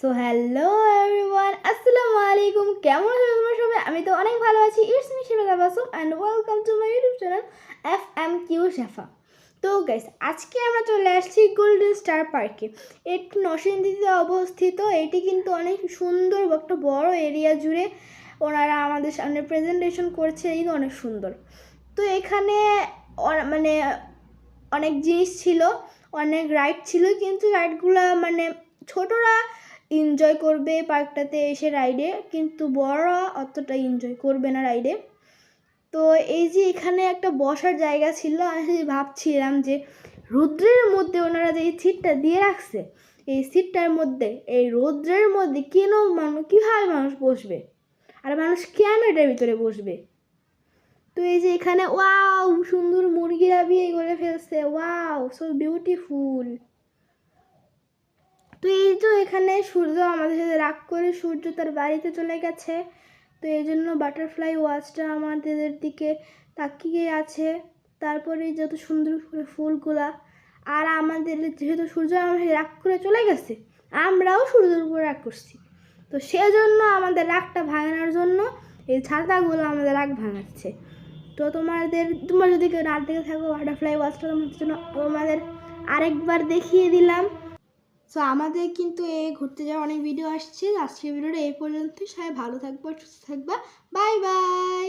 So hello everyone, আসসালামু আলাইকুম। কেমন আছো তোমরা সবাই? আমি তো অনেক ভালো আছি। It's me Shiba Tabassum and welcome to my YouTube channel FMQ Shefa. তো গাইস, আজকে আমরা চলে আসছি গোল্ডেন স্টার পার্কে। এটি নরসিংদীতে অবস্থিত। এটি কিন্তু অনেক সুন্দর, একটা বড় এরিয়া জুড়ে ওনারা আমাদের সামনে প্রেজেন্টেশন করছে। এই অনেক সুন্দর। তো এখানে মানে অনেক জিনিস ছিল, অনেক রাইড ছিল, কিন্তু রাইডগুলো মানে ছোটরা এনজয় করবে পার্কটাতে এসে রাইডে, কিন্তু বড়রা অতটা এনজয় করবে না রাইডে। তো এই যে এখানে একটা বসার জায়গা ছিল, আমি ভাবছিলাম যে রৌদ্রের মধ্যে ওনারা যে এই সিটটা দিয়ে রাখছে, এই সিটটার মধ্যে এই রৌদ্রের মধ্যে কীভাবে মানুষ বসবে, আর মানুষ কেন এটার ভিতরে বসবে? তো এই যে এখানে ওয়াও, সুন্দর মুরগিরা বিয়ে করে ফেলছে, ওয়াও সো বিউটিফুল। তো এই তো এখানে সূর্য আমাদের সাথে রাগ করে সূর্য তার বাড়িতে চলে গেছে। তো এই জন্য বাটারফ্লাই ওয়াচটা আমাদের দিকে তাকিয়ে আছে। তারপরে যত সুন্দর ফুলগুলা, আর আমাদের যেহেতু সূর্য আমাদের রাগ করে চলে গেছে, আমরাও সূর্যের উপর রাগ করছি। তো সেজন্য আমাদের রাগটা ভাঙানোর জন্য এই ছাতাগুলো আমাদের রাগ ভাঙাচ্ছে। তো তোমরা যদি কেউ রাত দেখে থাকো, বাটারফ্লাই ওয়াচটা তোমাদের আরেকবার দেখিয়ে দিলাম। সো আমাদের কিন্তু ঘুরতে যাওয়ার অনেক ভিডিও আসছে। আজকের ভিডিওটা এই পর্যন্তই। সবাই ভালো থাকবা, সুস্থ থাকবা। Bye bye.